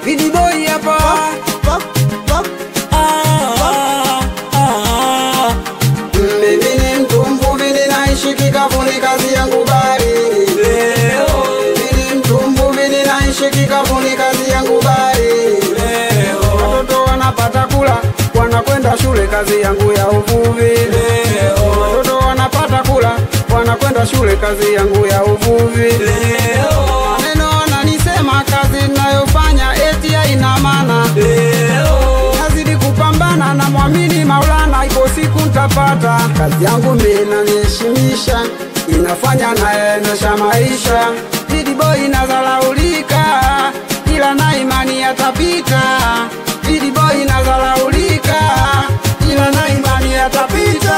Vidi boy hapa. Mimi ni mtumbu, mimi naishi kikafuni, kazi yangu bari. Mimi ni mtumbu, mimi naishi kikafuni, kazi yangu bari. Watoto wanapata kula, wanakwenda shule, kazi yangu ya uvuvi. Watoto wanapata kula, wanakwenda shule, kazi yangu ya uvuvi. Maneno wananisema kazi ninayofanya eti haina maana. Nazidi kupambana na muamini Maulana, ipo siku nitapata. Kazi yangu mimi inaniheshimisha, inafanya naendesha maisha. Vidi boy nazalaulika, ila na imani yatapita. Vidi boy nazalaulika, ila na imani yatapita.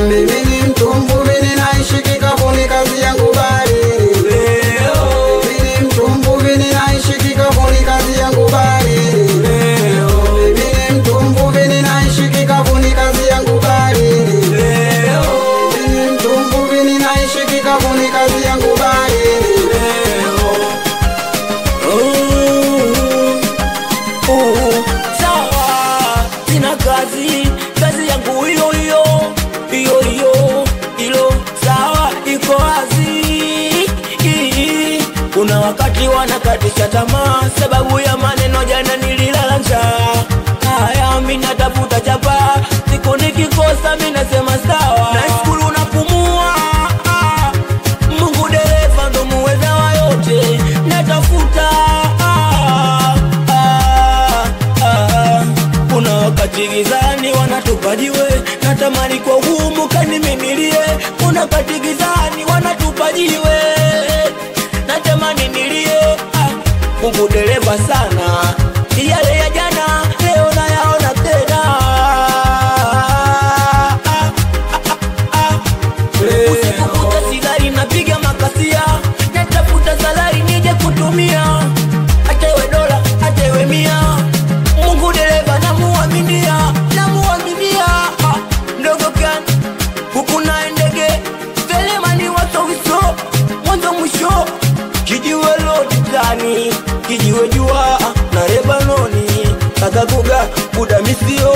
Mimi ni mtumbu, mimi naishi kikafuni, kazi yangu bari. Mimi ni mtumbu, mimi naishi kikafuni, kazi yangu bari. Mimi ni mtumbu, mimi naishi kikafuni, kazi yangu bari. Mimi ni mtumbu, mimi naishi kikafuni, kazi yangu bari. Sawa, sina kazi yangu hiyo sawa, iko wazi. Kuna wakati wanakatisha tamaa sababu ya maneno, jana nililala njaa. Haya mimi natafuta chapa, siku nikikosa mimi nasema sawa. Nashukuru napumua, Mungu dereva ndo muweza wa yote. Natafuta kuna wakati gizani wanatupa jiwe, natamani kwa humu kanimimilie. Kuna wakati gizani wanatupa jiwe, natamani nilie. Mungu dereva sana, yale ya jana leo nayaona tena. Usiku kuta sigari napiga makasia, natafuta salari nije kutumia. Hata iwe dola, hata iwe mia, Mungu dereva namuaminia. Ndogo kan huku na ndege, velemani wasowiso mwanzo mwisho. Kijiwe loditani, kijiwe jua na Lebanoni, Kakakuga buda misio.